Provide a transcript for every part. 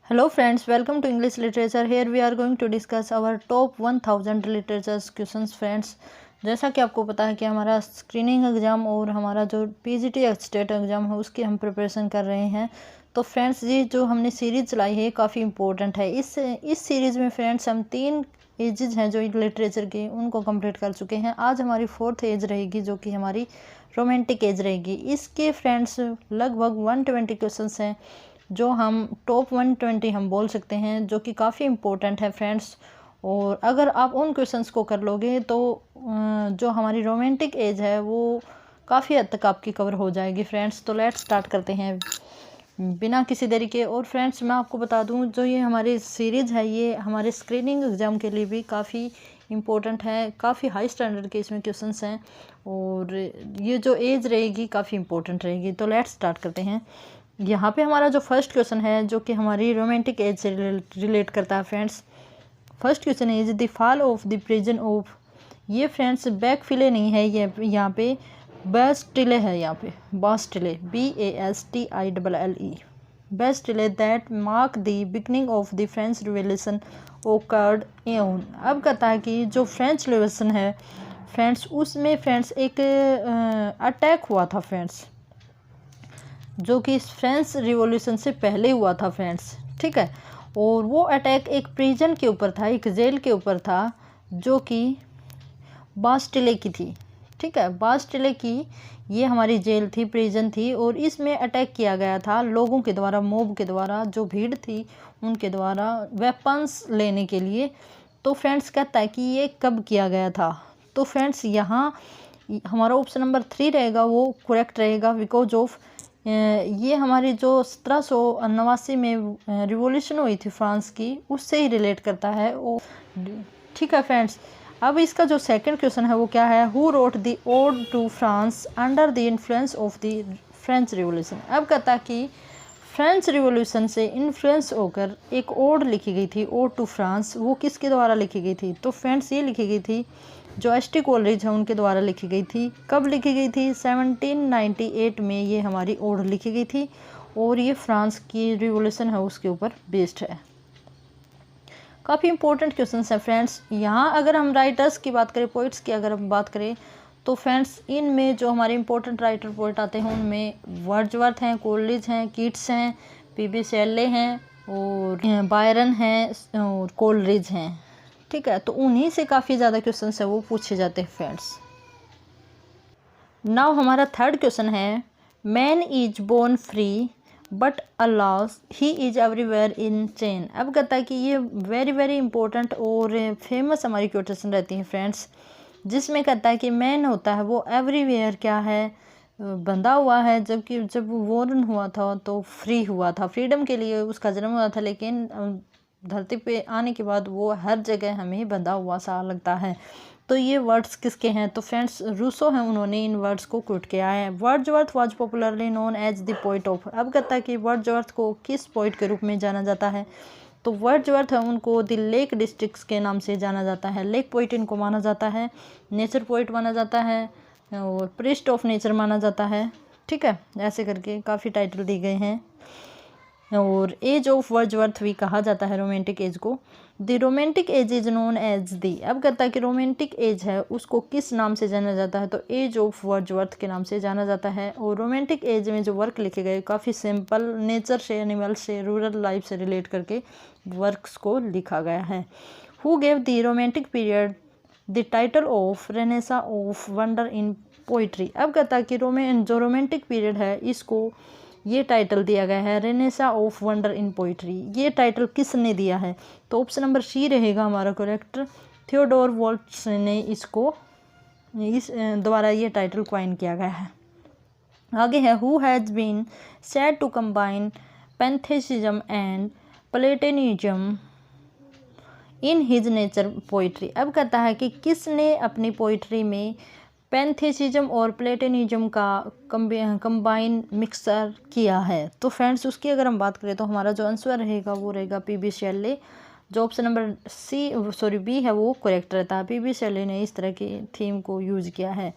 Hello friends, welcome to English Literature. Here we are going to discuss our top 1000 literature questions friends. जैसा कि आपको पता है कि हमारा स्क्रीनिंग एग्ज़ाम और हमारा जो पीजीटी स्टेट एग्ज़ाम है उसकी हम प्रिपरेशन कर रहे हैं। तो फ्रेंड्स ये जो हमने सीरीज़ चलाई है काफ़ी इम्पोर्टेंट है। इस सीरीज़ में फ्रेंड्स हम 3 एजेस हैं जो लिटरेचर की उनको कंप्लीट कर चुके हैं। आज हमारी 4th एज रहेगी जो कि हमारी रोमांटिक एज रहेगी। इसके फ्रेंड्स लगभग 120 क्वेश्चंस हैं जो हम टॉप 120 हम बोल सकते हैं, जो कि काफ़ी इम्पोर्टेंट है फ्रेंड्स। और अगर आप उन क्वेश्चंस को कर लोगे तो जो हमारी रोमांटिक एज है वो काफ़ी हद तक आपकी कवर हो जाएगी फ्रेंड्स। तो लेट्स स्टार्ट करते हैं बिना किसी देरी के। और फ्रेंड्स मैं आपको बता दूं जो ये हमारी सीरीज़ है ये हमारे स्क्रीनिंग एग्ज़ाम के लिए भी काफ़ी इम्पोर्टेंट है। काफ़ी हाई स्टैंडर्ड के इसमें क्वेश्चंस हैं और ये जो एज रहेगी काफ़ी इम्पोर्टेंट रहेगी। तो लेट्स स्टार्ट करते हैं। यहाँ पे हमारा जो फर्स्ट क्वेश्चन है जो कि हमारी रोमांटिक एज से रिलेट करता है friends. First question is the fall of the prison of. ये फ्रेंड्स बैकफिले नहीं है, ये यहाँ पे बास्टिले है। यहाँ पे Bastille BASTILLE Bastille that mark the beginning of the French revolution occurred in. अब कहता है कि जो फ्रेंच रिवॉल्यूशन है फ्रेंड्स उसमें फ्रेंड्स एक अटैक हुआ था फ्रेंड्स, जो कि फ्रेंच रिवॉल्यूशन से पहले हुआ था फ्रेंड्स, ठीक है। और वो अटैक एक प्रिजन के ऊपर था, एक जेल के ऊपर था जो कि बास्टिले की थी, ठीक है। बास्टिले की ये हमारी जेल थी, प्रिजन थी और इसमें अटैक किया गया था लोगों के द्वारा, मोब के द्वारा, जो भीड़ थी उनके द्वारा वेपन्स लेने के लिए। तो फ्रेंड्स कहता है कि ये कब किया गया था। तो फ्रेंड्स यहाँ हमारा ऑप्शन नंबर 3 रहेगा वो करेक्ट रहेगा, बिकॉज ऑफ ये हमारी जो 1789 में रिवॉल्यूशन हुई थी फ्रांस की उससे ही रिलेट करता है वो, ठीक है फ्रेंड्स। अब इसका जो सेकंड क्वेश्चन है वो क्या है, who wrote the ode to France under the influence of the French revolution. अब कहता है कि फ्रेंच रिवॉल्यूशन से इन्फ्लुएंस होकर एक ओड लिखी गई थी, ओड टू फ्रांस, वो किसके द्वारा लिखी गई थी। तो फ्रेंड्स ये लिखी गई थी जो एस.टी. कोलरिज है उनके द्वारा लिखी गई थी। कब लिखी गई थी, 1798 में ये हमारी ओड लिखी गई थी और ये फ्रांस की रिवॉल्यूशन है उसके ऊपर बेस्ड है। काफ़ी इंपॉर्टेंट क्वेश्चन है फ्रेंड्स। यहाँ अगर हम राइटर्स की बात करें, पोइट्स की अगर हम बात करें तो फ्रेंड्स इनमें जो हमारे इंपॉर्टेंट राइटर पोइट आते हैं उनमें वर्ड्सवर्थ हैं, कोलरिज हैं, कीट्स हैं, पी.बी. शेले हैं और बायरन हैं और कोलरिज हैं, ठीक है। तो उन्हीं से काफ़ी ज़्यादा क्वेश्चन है वो पूछे जाते हैं फ्रेंड्स। नाउ हमारा थर्ड क्वेश्चन है, man is born free but always he is everywhere in chain. अब कहता है कि ये वेरी वेरी इंपॉर्टेंट और फेमस हमारी क्वेश्चन रहती हैं फ्रेंड्स, जिसमें कहता है कि मैन होता है वो एवरीवेयर क्या है, बंधा हुआ है, जबकि जब वॉर्न हुआ था तो फ्री हुआ था, फ्रीडम के लिए उसका जन्म हुआ था, लेकिन धरती पे आने के बाद वो हर जगह हमें बंधा हुआ सा लगता है। तो ये वर्ड्स किसके हैं, तो फ्रेंड्स रूसो हैं, उन्होंने इन वर्ड्स को कोट किया है। Wordsworth was popularly known as the poet of. अब कहता है कि वर्ड्सवर्थ को किस पोइट के रूप में जाना जाता है। तो वर्ड्सवर्थ है उनको द लेक डिस्ट्रिक्ट्स के नाम से जाना जाता है। लेक पोइट इनको माना जाता है, नेचर पोइट माना जाता है और प्रिस्ट ऑफ नेचर माना जाता है, ठीक है। ऐसे करके काफ़ी टाइटल दिए गए हैं। और एज ऑफ वर्ड्सवर्थ भी कहा जाता है रोमांटिक एज को। The romantic age is known as the. अब कहता है कि रोमांटिक एज है उसको किस नाम से जाना जाता है, तो एज ऑफ वर्ड्सवर्थ के नाम से जाना जाता है। और रोमांटिक एज में जो वर्क लिखे गए काफ़ी सिंपल, नेचर से, एनिमल से, रूरल लाइफ से रिलेट करके वर्क्स को लिखा गया है। Who gave the romantic period the title of Renaissance of wonder in poetry. अब कहता है कि जो रोमांटिक पीरियड है इसको ये टाइटल दिया गया है Renaissance of wonder in poetry. ये टाइटल किसने दिया है, तो ऑप्शन नंबर सी रहेगा हमारा करेक्ट। थियोडोर वॉल्ट्स ने इसको इस द्वारा ये टाइटल क्वाइन किया गया है। आगे है, who has been said to combine pantheism and Platonism in his nature poetry. अब कहता है कि किसने अपनी पोइट्री में पैंथेसिज्म और प्लेटोनिज्म का कंबाइन मिक्सर किया है। तो फ्रेंड्स उसकी अगर हम बात करें तो हमारा जो आंसर रहेगा वो रहेगा पी.बी. शेले। जो ऑप्शन नंबर बी है वो करेक्ट रहता है। पी.बी. शेले ने इस तरह की थीम को यूज किया है।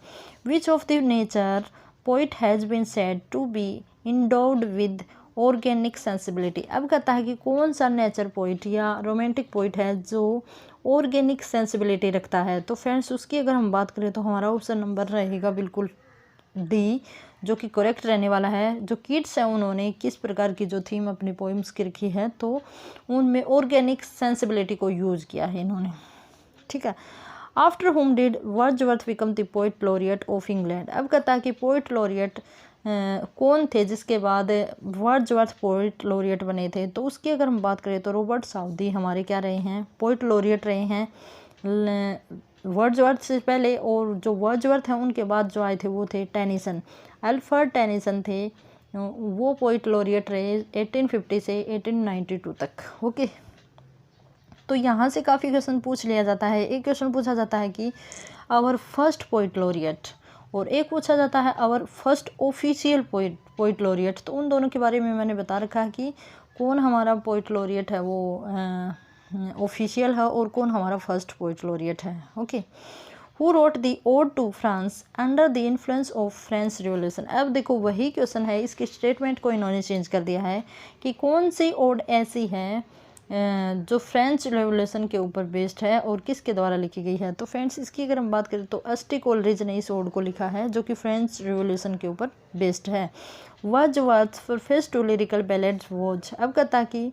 Which of the nature poet has been said to be endowed with organic sensibility. अब कहता है कि कौन सा नेचर पोइट या रोमांटिक पोइट है जो ऑर्गेनिक सेंसिबिलिटी रखता है। तो फ्रेंड्स उसकी अगर हम बात करें तो हमारा ऑप्शन नंबर रहेगा बिल्कुल डी, जो कि करेक्ट रहने वाला है। जो किड्स हैं उन्होंने किस प्रकार की जो थीम अपनी पोइम्स की रखी है, तो उनमें ऑर्गेनिक सेंसिबिलिटी को यूज़ किया है इन्होंने, ठीक है। आफ्टर हुम did Wordsworth become the poet laureate of England. अब कहता है कि पोइट लॉरिएट कौन थे जिसके बाद वर्ड्सवर्थ पोइट लॉरिएट बने थे। तो उसकी अगर हम बात करें तो रॉबर्ट साउदी हमारे क्या रहे हैं, पोइट लॉरिएट रहे हैं वर्ड्सवर्थ से पहले, और जो वर्ड्सवर्थ हैं उनके बाद जो आए थे वो थे टेनिसन, अल्फ्रेड टेनिसन थे, वो पोइट लॉरिएट रहे 1850 से 1892 तक। ओके, तो यहाँ से काफ़ी क्वेश्चन पूछ लिया जाता है। एक क्वेश्चन पूछा जाता है कि आवर फर्स्ट पोइट लॉरिएट, और एक पूछा जाता है our first official poet laureate. तो उन दोनों के बारे में मैंने बता रखा है कि कौन हमारा पोइट लॉरिएट है वो ऑफिशियल है और कौन हमारा फर्स्ट पोइट लॉरिएट है। Okay, who wrote the ode to France under the influence of French revolution. अब देखो वही क्वेश्चन है, इसके स्टेटमेंट को इन्होंने चेंज कर दिया है कि कौन सी ओड ऐसी है जो फ्रेंच रेवोल्यूशन के ऊपर बेस्ड है और किसके द्वारा लिखी गई है। तो फ्रेंड्स इसकी अगर हम बात करें तो अस्टी कोलरिज ने इस ओड को लिखा है जो कि फ्रेंच रेवोल्यूशन के ऊपर बेस्ड है। Wordsworth first to lyrical ballads was. अब कहता कि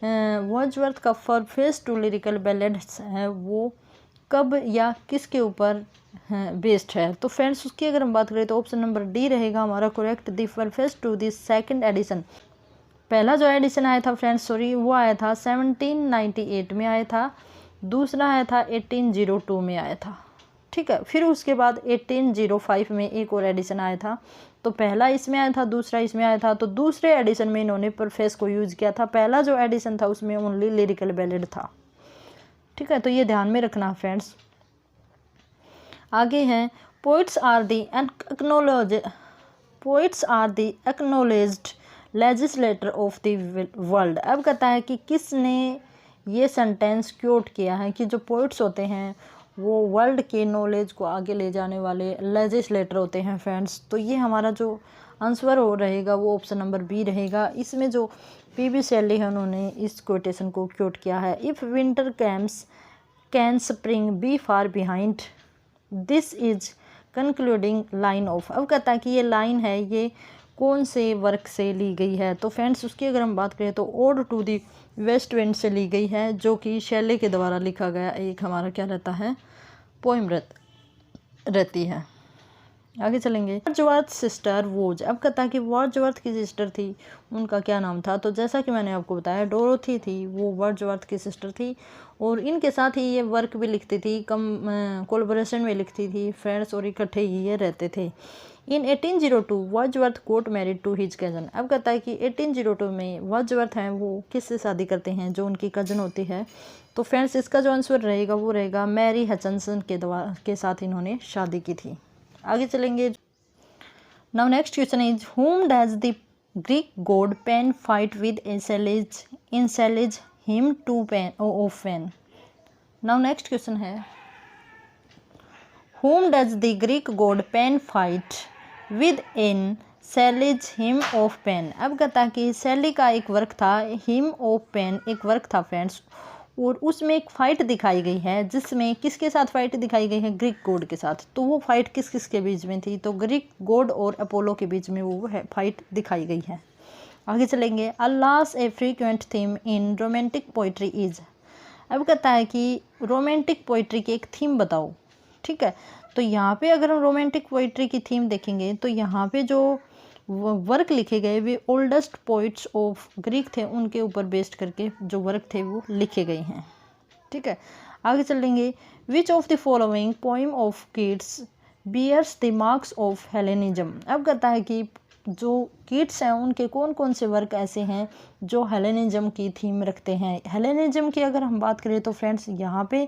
वर्ड्सवर्थ का फर्स्ट टू लिरिकल बैलेड्स है वो कब या किसके ऊपर बेस्ड है। तो फ्रेंड्स उसकी अगर हम बात करें तो ऑप्शन नंबर डी रहेगा हमारा correct. The first to the second edition, पहला जो एडिशन आया था फ्रेंड्स वो आया था 1798 में आया था, दूसरा आया था 1802 में आया था, ठीक है। फिर उसके बाद 1805 में एक और एडिशन आया था। तो पहला इसमें आया था, दूसरा इसमें आया था। तो दूसरे एडिशन में इन्होंने परफेस को यूज़ किया था, पहला जो एडिशन था उसमें ओनली लिरिकल बैलेड था, ठीक है। तो ये ध्यान में रखना फ्रेंड्स। आगे हैं poets are the acknowledged legislator of the world. अब कहता है कि किसने ये सेंटेंस क्योट किया है कि जो पोइट्स होते हैं वो वर्ल्ड के नॉलेज को आगे ले जाने वाले लेजिस्लेटर होते हैं फ्रेंड्स। तो ये हमारा जो आंसर हो रहेगा वो ऑप्शन नंबर बी रहेगा। इसमें जो पीबी शेली है उन्होंने इस कोटेशन को क्योट किया है। If winter comes can spring be far behind, this is concluding line of. अब कहता है कि ये लाइन है ये कौन से वर्क से ली गई है। तो फ्रेंड्स उसकी अगर हम बात करें तो ode to the west wind से ली गई है जो कि शैले के द्वारा लिखा गया एक हमारा क्या रहता है पोइम रहती है। आगे चलेंगे। Wordsworth sister was. अब कहता है कि वर्ड्सवर्थ की सिस्टर थी उनका क्या नाम था। तो जैसा कि मैंने आपको बताया डोरोथी थी, वो वर्ड्सवर्थ की सिस्टर थी और इनके साथ ही ये वर्क भी लिखती थी, कोलैबोरेशन में लिखती थी फ्रेंड्स, और इकट्ठे ही ये रहते थे। In 1802 Wordsworth got married to his cousin. अब कहता है कि 1802 में वर्ड्सवर्थ हैं वो किससे शादी करते हैं, जो उनकी कज़न होती है। तो फ्रेंड्स इसका जो आंसर रहेगा वो रहेगा मैरी हचनसन के साथ इन्होंने शादी की थी। आगे चलेंगे। Now next question is whom does the Greek god Pan fight with encourage him to of Pan। Now next question है whom does the Greek god Pan fight with encourage him of Pan। अब कहता है कि शैली का एक work था, him of Pan एक वर्क था फ्रेंड्स, और उसमें एक फ़ाइट दिखाई गई है जिसमें किसके साथ फाइट दिखाई गई है, ग्रीक गॉड के साथ। तो वो फाइट किस किस के बीच में थी, तो ग्रीक गॉड और अपोलो के बीच में वो फाइट दिखाई गई है। आगे चलेंगे। Alas a frequent theme in romantic poetry is. अब कहता है कि रोमांटिक पोइट्री की एक थीम बताओ, ठीक है। तो यहाँ पे अगर हम रोमांटिक पोइट्री की थीम देखेंगे तो यहाँ पे जो वर्क लिखे गए वे ओल्डेस्ट पोइट्स ऑफ ग्रीक थे उनके ऊपर बेस्ड करके जो वर्क थे वो लिखे गए हैं, ठीक है। आगे चलेंगे। Which of the following poem of Keats bears the marks of Hellenism. अब कहता है कि जो किड्स हैं उनके कौन कौन से वर्क ऐसे हैं जो हेलेनिज्म की थीम रखते हैं। हेलेनिज्म की अगर हम बात करें तो फ्रेंड्स यहाँ पे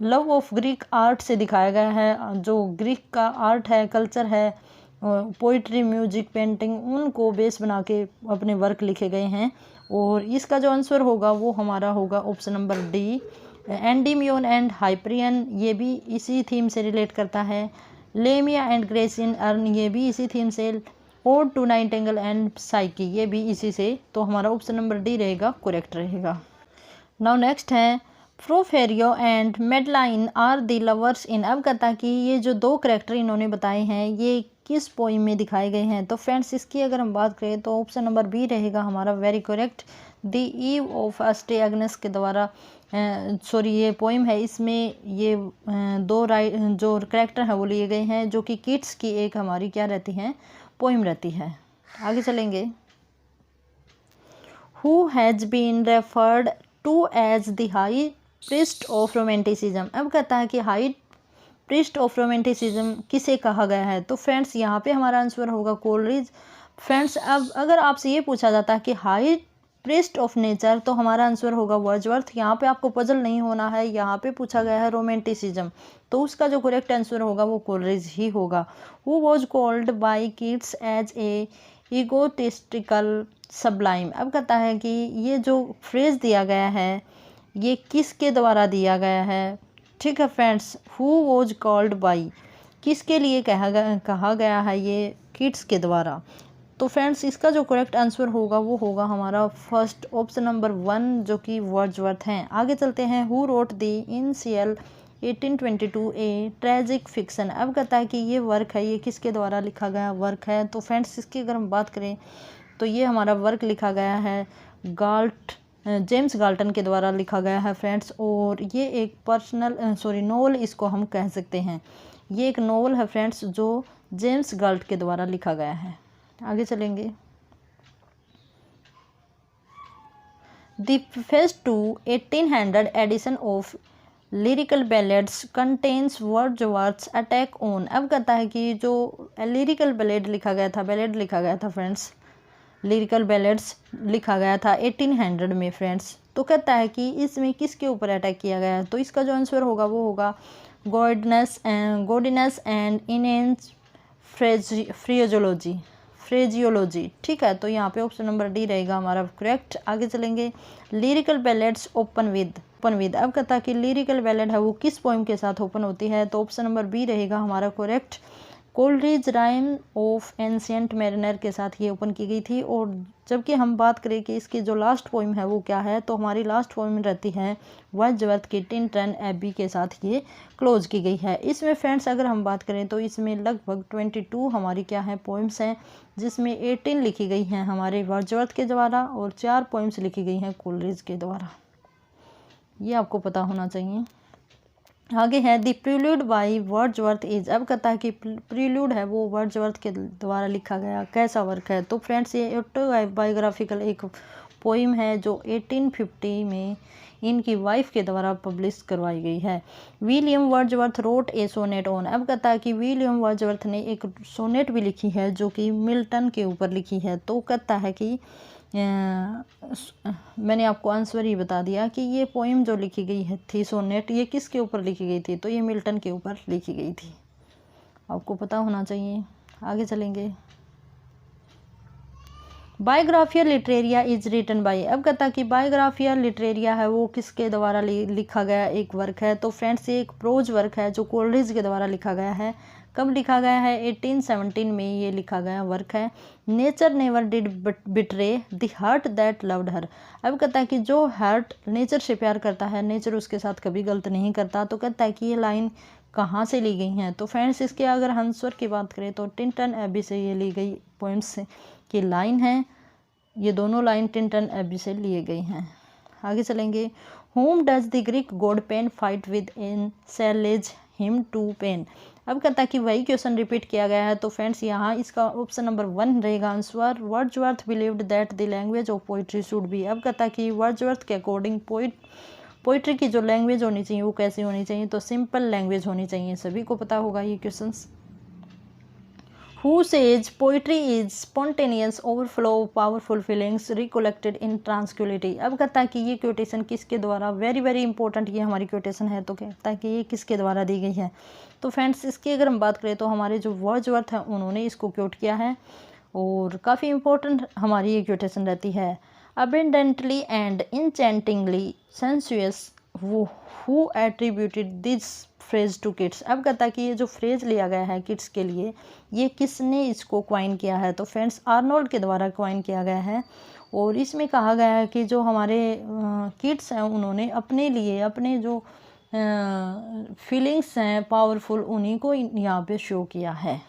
लव ऑफ ग्रीक आर्ट से दिखाया गया है, जो ग्रीक का आर्ट है, कल्चर है, पोइट्री, म्यूजिक, पेंटिंग, उनको बेस बना के अपने वर्क लिखे गए हैं। और इसका जो आंसर होगा वो हमारा होगा option number D, Endymion and Hyperion, ये भी इसी थीम से रिलेट करता है। लेमिया एंड ग्रेसियन अर्न, ये भी इसी थीम से ode to nightingale and Psyche, ये भी इसी से, तो हमारा ऑप्शन नंबर डी रहेगा, करेक्ट रहेगा। नाउ नेक्स्ट है Porphyro and Madeline are the lovers in. अब कहता है कि ये जो दो करेक्टर इन्होंने बताए हैं ये किस पोइम में दिखाए गए हैं। तो फ्रेंड्स इसकी अगर हम बात करें तो ऑप्शन नंबर बी रहेगा हमारा very correct. The eve of Saint Agnes के द्वारा सॉरी ये पोइम है, इसमें ये दो जो करेक्टर हैं वो लिए गए हैं, जो कि किड्स की एक हमारी क्या रहती है, पोइम रहती है। आगे चलेंगे। Who has been referred to as the high priest of romanticism. अब कहता है कि हाई प्रिस्ट ऑफ रोमेंटिसिज्म किसे कहा गया है। तो फ्रेंड्स यहाँ पे हमारा आंसर होगा कोलरिज। फ्रेंड्स अब अगर आपसे ये पूछा जाता है कि हाई प्रिस्ट ऑफ नेचर, तो हमारा आंसर होगा वर्ड्सवर्थ। यहाँ पे आपको पजल नहीं होना है, यहाँ पे पूछा गया है रोमेंटिसिज्म, तो उसका जो करेक्ट आंसर होगा वो कोलरिज ही होगा। Who was called by Keats as a egotistical sublime. अब कहता है कि ये जो फ्रेज दिया गया है ये किसके द्वारा दिया गया है। ठीक है friends, who was called by, किसके लिए कहा गया है, ये किड्स के द्वारा। तो फ्रेंड्स इसका जो करेक्ट आंसर होगा वो होगा हमारा फर्स्ट ऑप्शन नंबर 1, जो कि वर्ड्सवर्थ हैं। आगे चलते हैं। Who wrote the initial 1822 A tragic fiction. अब कहता है कि ये वर्क है, ये किसके द्वारा लिखा गया वर्क है। तो फ्रेंड्स इसकी अगर हम बात करें तो ये हमारा वर्क लिखा गया है जेम्स गाल्टन के द्वारा लिखा गया है फ्रेंड्स। और ये एक नोवेल इसको हम कह सकते हैं। ये एक नोवेल है फ्रेंड्स जो जेम्स गाल्ट के द्वारा लिखा गया है। आगे चलेंगे। The first 1800 edition of lyrical ballads contains Wordsworth's attack on. अब कहता है कि जो लिरिकल बैलेड लिखा गया था फ्रेंड्स, लिरिकल बैलेड्स लिखा गया था 1800 में फ्रेंड्स। तो कहता है कि इसमें किसके ऊपर अटैक किया गया है। तो इसका जो आंसर होगा वो होगा गॉडिनेस एंड इनेंस फ्रेजियोलॉजी। ठीक है, तो यहाँ पे ऑप्शन नंबर डी रहेगा हमारा करेक्ट। आगे चलेंगे। Lyrical ballads open with. अब कहता है कि लिरिकल बैलेड है वो किस पोइम के साथ ओपन होती है। तो ऑप्शन नंबर बी रहेगा हमारा correct. Coleridge rhyme of ancient mariner के साथ ये ओपन की गई थी। और जबकि हम बात करें कि इसकी जो लास्ट पोइम है वो क्या है, तो हमारी लास्ट पोइम रहती है वर्ड्सवर्थ की टिनटन एबी के साथ ये क्लोज की गई है। इसमें फ्रेंड्स अगर हम बात करें तो इसमें लगभग 22 हमारी क्या है पोइम्स हैं, जिसमें 18 लिखी गई हैं हमारे वर्ड्सवर्थ के द्वारा और 4 पोइम्स लिखी गई हैं कोलरिज के द्वारा। ये आपको पता होना चाहिए। आगे है the prelude by Wordsworth is. अब कहता है कि प्रील्यूड है वो वर्ड्सवर्थ के द्वारा लिखा गया कैसा वर्क है। तो फ्रेंड्स ये ऑटोबायोग्राफिकल एक पोइम है जो 1850 में इनकी वाइफ के द्वारा पब्लिश करवाई गई है। William Wordsworth wrote a sonnet on. अब कहता है कि विलियम वर्ड्सवर्थ ने एक सोनेट भी लिखी है जो कि मिल्टन के ऊपर लिखी है। तो कहता है कि मैंने आपको आंसर ही बता दिया कि ये पोइम जो लिखी गई है थी सोनेट, ये किसके ऊपर लिखी गई थी। तो ये मिल्टन के ऊपर लिखी गई थी, आपको पता होना चाहिए। आगे चलेंगे। Biographia Literaria is written by. अब कहता है कि बायोग्राफिया लिटरेरिया है वो किसके द्वारा लिखा गया एक वर्क है। तो फ्रेंड्स ये एक प्रोज वर्क है जो कोलरिज के द्वारा लिखा गया है। कब लिखा गया है, 1817 में ये लिखा गया वर्क है। Nature never did betray the heart that loved her. अब कहता है कि जो हार्ट नेचर से प्यार करता है, नेचर उसके साथ कभी गलत नहीं करता। तो कहता है कि ये लाइन कहाँ से ली गई हैं। तो फ्रेंड्स इसके अगर आंसर की बात करें तो टिनटन एबी से ये ली गई पोइम्स की लाइन है। ये दोनों लाइन टिनटन एबी से लिए गई हैं। आगे चलेंगे। Whom does the Greek god Pan fight with in Shelley's hymn to Pan. अब कहता है कि वही क्वेश्चन रिपीट किया गया है। तो फ्रेंड्स यहाँ इसका ऑप्शन नंबर 1 रहेगा answer. Wordsworth believed that the language of poetry should be. अब कहता है कि वर्ड्सवर्थ के अकॉर्डिंग पोइट्री की जो लैंग्वेज होनी चाहिए वो कैसी होनी चाहिए। तो सिंपल लैंग्वेज होनी चाहिए, सभी को पता होगा ये questions. Who says poetry is spontaneous overflow of powerful feelings recollected in tranquility। अब कहता है कि ये क्वेटेशन किसके द्वारा, वेरी इंपॉर्टेंट ये हमारी क्वेटेशन है। तो कहता है कि ये किसके द्वारा दी गई है। तो फ्रेंड्स इसकी अगर हम बात करें तो हमारे जो वर्ड्सवर्थ हैं उन्होंने इसको क्योट किया है और काफ़ी इंपॉर्टेंट हमारी ये क्वेटेशन रहती है। अबेंडेंटली एंड इनचेंटिंगली सेंसुअस वो who attributed this phrase to Keats. अब कहता है कि ये जो फ्रेज लिया गया है किड्स के लिए, ये किसने इसको क्वाइन किया है? तो फ्रेंड्स आर्नोल्ड के द्वारा क्वाइन किया गया है। और इसमें कहा गया है कि जो हमारे किड्स हैं उन्होंने अपने लिए अपने जो फीलिंग्स हैं पावरफुल, उन्हीं को यहाँ पे शो किया है।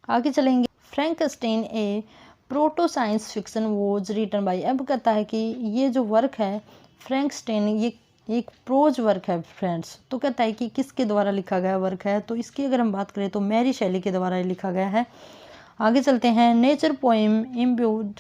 आगे चलेंगे। Frankenstein a proto science fiction was written by. अब कहता है कि ये जो वर्क है फ्रैंकेनस्टाइन, ये एक प्रोज वर्क है फ्रेंड्स। तो कहता है कि किसके द्वारा लिखा गया वर्क है? तो इसकी अगर हम बात करें तो मैरी शेली के द्वारा लिखा गया है। आगे चलते हैं। Nature poem imbued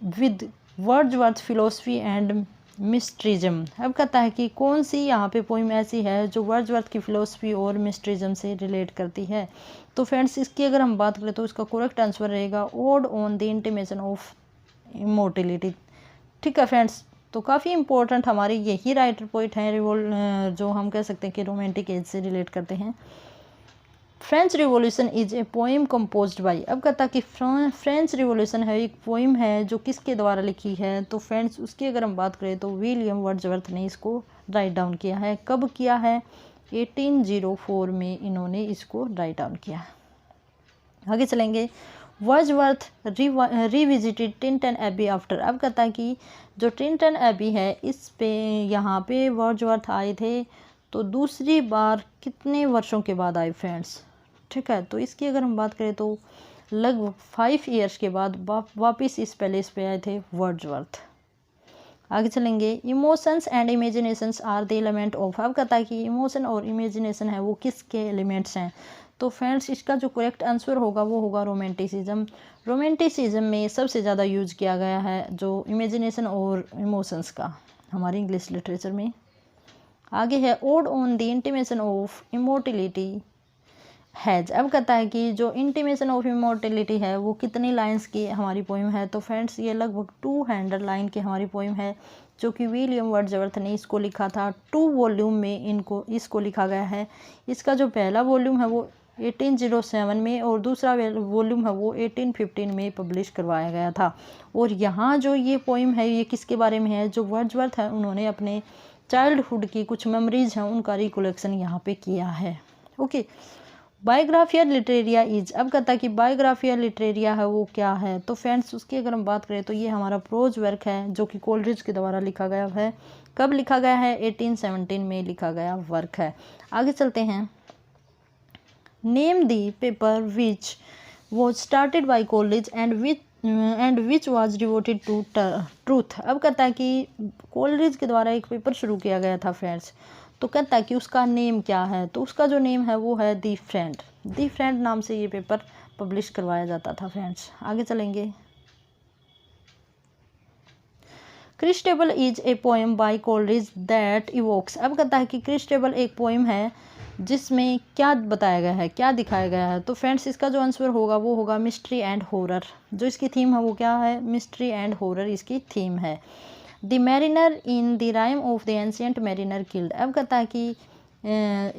with Wordsworth philosophy and mysticism. अब कहता है कि कौन सी यहाँ पे पोइम ऐसी है जो वर्ड्सवर्थ की फिलोसफी और मिस्ट्रिज्म से रिलेट करती है? तो फ्रेंड्स इसकी अगर हम बात करें तो इसका करेक्ट आंसर रहेगा odd on the intimation of immortality. ठीक है फ्रेंड्स, तो काफ़ी इंपॉर्टेंट हमारे यही राइटर पोइट हैं जो हम कह सकते हैं कि रोमांटिक एज से रिलेट करते हैं। French revolution is a poem composed bye. अब कहता कि फ्रेंच रिवॉल्यूशन है एक पोइम है जो किसके द्वारा लिखी है? तो फ्रेंड्स उसकी अगर हम बात करें तो विलियम वर्ड्सवर्थ ने इसको राइट डाउन किया है। कब किया है? 1804 में इन्होंने इसको राइट डाउन किया। आगे चलेंगे। Wordsworth revisited Tintern Abbey after. अब कहता है कि जो टिंटन एबी है इस पे यहाँ पे वर्ड्सवर्थ आए थे तो दूसरी बार कितने वर्षों के बाद आए फ्रेंड्स? ठीक है, तो इसकी अगर हम बात करें तो लगभग 5 ईयर्स के बाद वापस इस पैलेस पे आए थे वर्ड्सवर्थ। आगे चलेंगे। Emotions and imaginations are the element of. अब कहता है कि इमोशन और इमेजिनेशन है वो किसके एलिमेंट्स हैं? तो फ्रेंड्स इसका जो करेक्ट आंसर होगा वो होगा रोमांटिसिज्म। रोमांटिसिज्म में सबसे ज़्यादा यूज किया गया है जो इमेजिनेशन और इमोशंस का हमारी इंग्लिश लिटरेचर में। आगे है odd on the intimation of immortality has. अब कहता है कि जो इंटीमेशन ऑफ इमोर्टिलिटी है वो कितनी लाइंस की हमारी पोइम है? तो फ्रेंड्स ये लगभग 200 लाइन की हमारी पोइम है जो कि विलियम वर्ड्सवर्थ ने इसको लिखा था। 2 वॉल्यूम में इसको लिखा गया है। इसका जो पहला वॉल्यूम है वो 1807 में और दूसरा वॉल्यूम है वो 1815 में पब्लिश करवाया गया था। और यहाँ जो ये पोइम है ये किसके बारे में है? जो वर्ड्सवर्थ है उन्होंने अपने चाइल्डहुड की कुछ मेमोरीज हैं उनका रिकलेक्शन यहाँ पे किया है। ओके। Biographia Literaria is. अब कहता है कि बायोग्राफिया लिटरेरिया है वो क्या है? तो फ्रेंड्स उसकी अगर हम बात करें तो ये हमारा प्रोज वर्क है जो कि कोलरिज के द्वारा लिखा गया है। कब लिखा गया है? 1817 में लिखा गया वर्क है। आगे चलते हैं। Name the paper which was started by Coleridge and which was devoted to truth. अब कहता है कि कोलरिज के द्वारा एक पेपर शुरू किया गया था फ्रेंड्स। तो कहता है कि उसका नेम क्या है? तो उसका जो नेम है वो है दी फ्रेंड। दी फ्रेंड नाम से ये पेपर पब्लिश करवाया जाता था फ्रेंड्स। आगे चलेंगे। Christabel is a poem by Coleridge that evokes. अब कहता है कि क्रिस्टेबल एक पोएम है जिसमें क्या बताया गया है, क्या दिखाया गया है? तो फ्रेंड्स इसका जो आंसर होगा वो होगा मिस्ट्री एंड हॉरर। जो इसकी थीम है वो क्या है? मिस्ट्री एंड हॉरर इसकी थीम है। The mariner in the rhyme of the ancient mariner killed. अब कहता है कि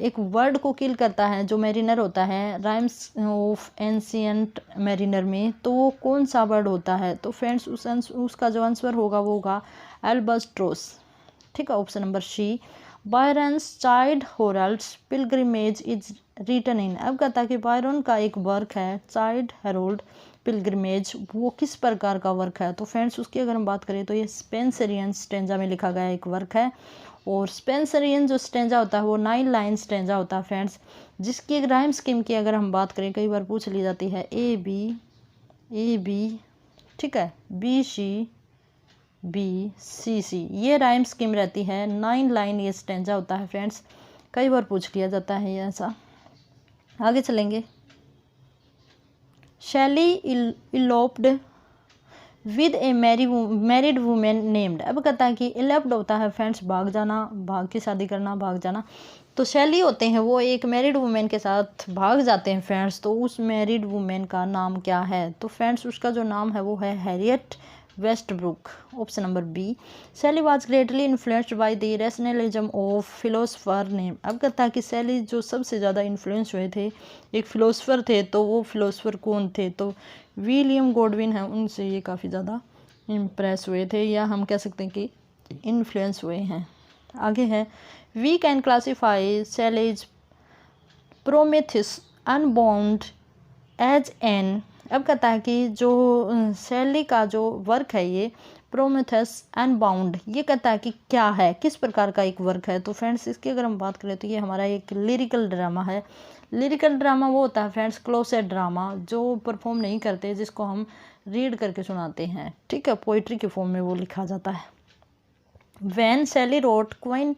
एक वर्ड को किल करता है जो मैरिनर होता है राइम्स ऑफ एंशियंट मैरिनर में, तो वो कौन सा वर्ड होता है? तो फ्रेंड्स उसका जो आंसर होगा वो होगा एल्बास्ट्रोस। ठीक है, option number C. Byron's Childe Harold's pilgrimage is written in. अब कहता है कि बायरन का एक वर्क है चाइल्ड हेराल्ड पिलग्रिमेज, वो किस प्रकार का वर्क है? तो फ्रेंड्स उसकी अगर हम बात करें तो ये स्पेंसरियन स्टेंजा में लिखा गया एक वर्क है। और स्पेंसरियन जो स्टेंजा होता है वो 9 लाइन स्टेंजा होता है फ्रेंड्स, जिसकी एक राइम स्कीम की अगर हम बात करें कई बार पूछ ली जाती है ए बी, ठीक है, बी सी सी, ये राइम स्कीम रहती है। 9 लाइन ये स्टेंजा होता है फ्रेंड्स, कई बार पूछ लिया जाता है ये ऐसा। आगे चलेंगे। Shelley eloped with a married women named. अब कहता है कि इलेप्ड होता है फ्रेंड्स भाग जाना, भाग की शादी करना, भाग जाना। तो शैली होते हैं वो एक मैरिड वुमेन के साथ भाग जाते हैं फ्रेंड्स। तो उस मैरिड वुमेन का नाम क्या है? तो फ्रेंड्स उसका जो नाम है वो है Harriet Westbrook, option number B. Shelley was greatly influenced by the rationalism of philosopher name. अब कहता है कि शैली जो सबसे ज़्यादा इन्फ्लुएंस हुए थे एक फिलोसफर थे, तो वो फिलोसफर कौन थे? तो विलियम गॉडविन है, उनसे ये काफ़ी ज़्यादा इम्प्रेस हुए थे, या हम कह सकते हैं कि इन्फ्लुएंस हुए हैं। आगे है we can classify Shelley's Prometheus unbound as an. अब कहता है कि जो शैली का जो वर्क है ये प्रोमेथियस अनबाउंड, ये कहता है कि क्या है, किस प्रकार का एक वर्क है। तो फ्रेंड्स इसकी अगर हम बात करें तो ये हमारा एक लिरिकल ड्रामा है। लिरिकल ड्रामा वो होता है फ्रेंड्स क्लोसेड ड्रामा जो परफॉर्म नहीं करते, जिसको हम रीड करके सुनाते हैं, ठीक है, पोइट्री के फॉर्म में वो लिखा जाता है। When Sally wrote क्वीन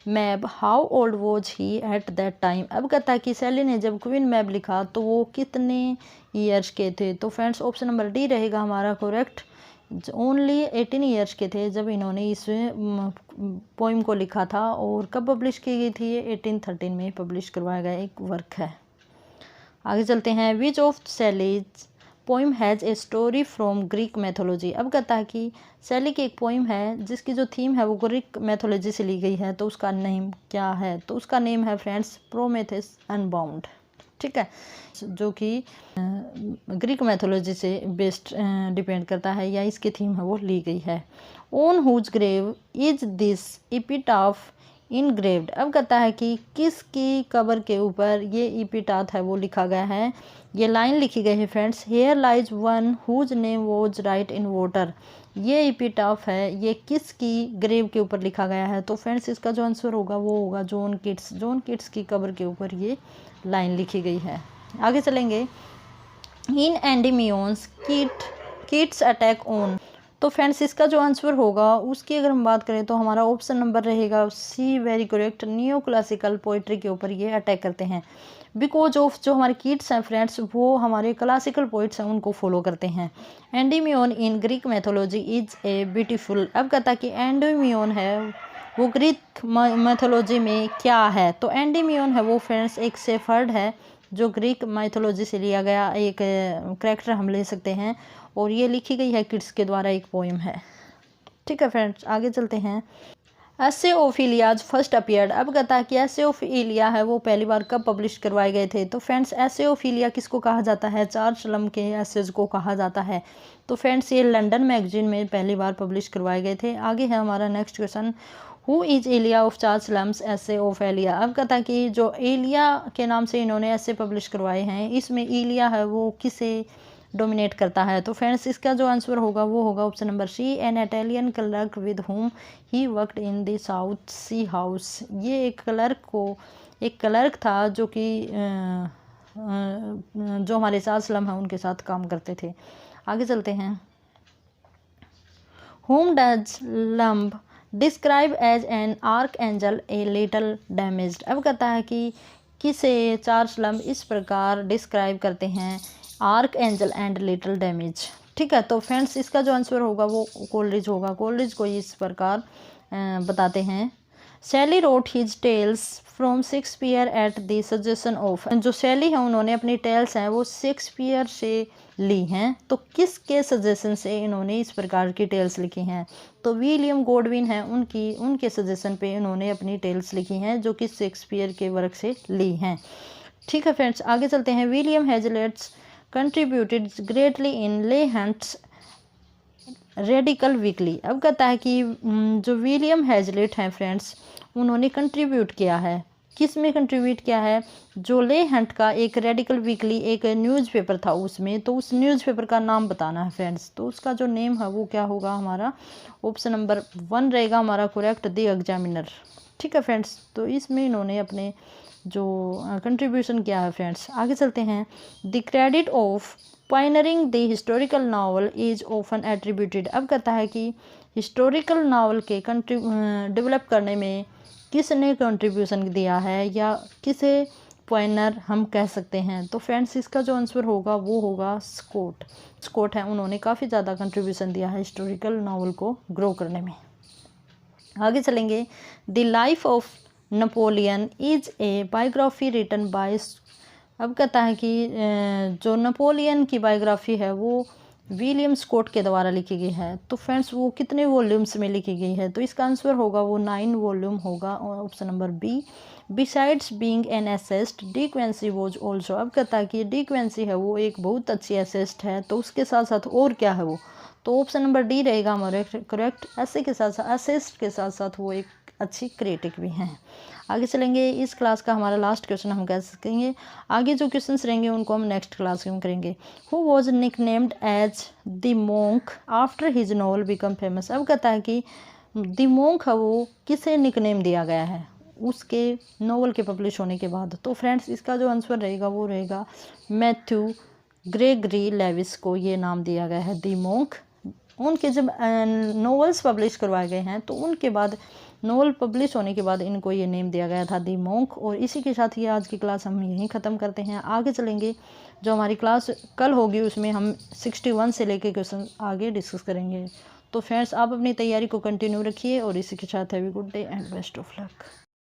मैब how old was he at that time. अब कहता है कि सैली ने जब क्वीन मैब लिखा तो वो कितने ईयर्स के थे। तो फ्रेंड्स ऑप्शन नंबर डी रहेगा हमारा करेक्ट, ओनली 18 ईयर्स के थे जब इन्होंने इस पोइम को लिखा था। और कब पब्लिश की गई थी ये 1813 में पब्लिश करवाया गया एक वर्क है। आगे चलते हैं which of Shelley's poem has a story from Greek mythology. अब कहता है कि सैली की एक पोइम है जिसकी जो थीम है वो ग्रीक मैथोलॉजी से ली गई है। तो उसका नेम क्या है? तो उसका नेम है फ्रेंड्स प्रोमेथियस अनबाउंड, ठीक है, जो कि ग्रीक मैथोलॉजी से बेस्ड डिपेंड करता है या इसकी थीम है वो ली गई है। On whose grave is this epitaph engraved. अब कहता है कि किसकी कब्र के ऊपर ये एपिटाफ है वो लिखा गया है। ये लाइन लिखी गई है friends, here lies one whose name was write in water. ये एपिटाफ है, ये किसकी ग्रेव के ऊपर लिखा गया है? तो फ्रेंड्स इसका जो आंसर होगा वो होगा जॉन किट्स। जॉन किट्स की कब्र के ऊपर ये लाइन लिखी गई है। आगे चलेंगे, इन एंडीमियोन्स किट्स अटैक ऑन। तो फ्रेंड्स इसका जो आंसर होगा उसकी अगर हम बात करें तो हमारा ऑप्शन नंबर रहेगा C, very correct, new classical poetry के ऊपर ये अटैक करते हैं। बिकॉज ऑफ जो हमारे किड्स हैं फ्रेंड्स वो हमारे क्लासिकल पोइट्स हैं उनको फॉलो करते हैं। Endymion in Greek mythology is a beautiful. अब कहता है कि एंडीमियोन है वो ग्रीक मैथोलॉजी में क्या है? तो एंडीमियोन है वो फ्रेंड्स एक शेफर्ड है जो ग्रीक मैथोलॉजी से लिया गया एक कैरेक्टर हम ले सकते हैं। और ये लिखी गई है किड्स के द्वारा, एक पोइम है, ठीक है फ्रेंड्स। आगे चलते हैं, एसे ऑफ इलियाज फर्स्ट अपीयर्ड। अब कहता है कि एसे ऑफ इलिया है वो पहली बार कब पब्लिश करवाए गए थे? तो फ्रेंड्स एसे ऑफ इलिया किसको कहा जाता है? चार्ल्स शलम के एसेज को कहा जाता है। तो फ्रेंड्स ये लंदन मैगजीन में पहली बार पब्लिश करवाए गए थे। आगे है हमारा next question, who is Elia of Charles Lamb's essay of Elia. अब कहता है कि जो एलिया के नाम से इन्होंने ऐसे पब्लिश करवाए हैं इसमें एलिया है वो किसे डोमिनेट करता है? तो फ्रेंड्स इसका जो आंसर होगा वो होगा option number C, an Italian clerk with whom he worked in the South Sea House. ये एक क्लर्क था जो कि जो हमारे चार्ल्स शलम हैं उनके साथ काम करते थे। आगे चलते हैं, whom does Lamb describe as an archangel a little damaged. अब कहता है कि किसे चार्ल्स शलम इस प्रकार डिस्क्राइब करते हैं, arc angel and little damage, ठीक है। तो फ्रेंड्स इसका जो आंसर होगा वो कोलरिज होगा। कोलरिज को इस प्रकार बताते हैं, Shelley wrote his tales from Shakespeare at the suggestion of. जो शैली है उन्होंने अपनी टेल्स हैं वो शेक्सपियर से ली हैं। तो किसके सजेशन से इन्होंने इस प्रकार की टेल्स लिखी हैं? तो विलियम गॉडविन है, उनके सजेशन पे इन्होंने अपनी टेल्स लिखी हैं जो कि शेक्सपियर के वर्क से ली हैं, ठीक है फ्रेंड्स। आगे चलते हैं, विलियम हैजलेट्स कंट्रीब्यूटेड ग्रेटली इन ले हंट्स रेडिकल वीकली। अब कहता है कि जो विलियम हैजलेट हैं फ्रेंड्स उन्होंने कंट्रीब्यूट किया है, किस में कंट्रीब्यूट किया है? जो ले हंट का एक रेडिकल वीकली एक न्यूज़पेपर था उसमें। तो उस न्यूज़पेपर का नाम बताना है फ्रेंड्स। तो उसका जो नेम है वो क्या होगा? हमारा ऑप्शन नंबर 1 रहेगा हमारा करेक्ट, द एग्जामिनर, ठीक है फ्रेंड्स। तो इसमें इन्होंने अपने जो कंट्रीब्यूशन किया है फ्रेंड्स। आगे चलते हैं, the credit of pioneering the historical novel is often attributed. अब कहता है कि हिस्टोरिकल नावल के डेवलप करने में किसने कंट्रीब्यूशन दिया है या किसे पायनर हम कह सकते हैं? तो फ्रेंड्स इसका जो आंसर होगा वो होगा स्कॉट है, उन्होंने काफ़ी ज़्यादा कंट्रीब्यूशन दिया है हिस्टोरिकल नावल को ग्रो करने में। आगे चलेंगे, the life of Napoleon is a biography written by. अब कहता है कि जो नेपोलियन की बायोग्राफी है वो विलियम स्कॉट के द्वारा लिखी गई है। तो फ्रेंड्स वो कितने वॉल्यूम्स में लिखी गई है? तो इसका आंसर होगा वो 9 वॉल्यूम होगा, option number B. Besides being an essayist De Quincey was also. अब कहता है कि डी क्वेंसी है वो एक बहुत अच्छी एसेस्ट है, तो उसके साथ साथ और क्या है वो? तो ऑप्शन नंबर डी रहेगा हमारा करेक्ट। ऐसे के साथ साथ असिस्ट के साथ साथ वो एक अच्छी क्रिटिक भी हैं। आगे चलेंगे, इस क्लास का हमारा लास्ट क्वेश्चन हम कह सकेंगे। आगे जो क्वेश्चंस रहेंगे उनको हम नेक्स्ट क्लास में करेंगे। Who was nicknamed as the monk after his novel became famous. अब कहता है कि द मोंक है वो किसे निकनेम दिया गया है उसके नॉवल के पब्लिश होने के बाद। तो फ्रेंड्स इसका जो आंसर रहेगा वो रहेगा मैथ्यू ग्रेगरी लेविस को ये नाम दिया गया है द मोंक। उनके जब नॉवेल्स पब्लिश करवाए गए हैं तो उनके बाद नॉवल पब्लिश होने के बाद इनको ये नेम दिया गया था दी मोंक। और इसी के साथ ही आज की क्लास हम यहीं ख़त्म करते हैं। आगे चलेंगे, जो हमारी क्लास कल होगी उसमें हम 61 से लेके क्वेश्चन आगे डिस्कस करेंगे। तो फ्रेंड्स आप अपनी तैयारी को कंटिन्यू रखिए और इसी के साथ heavy good day and best of luck.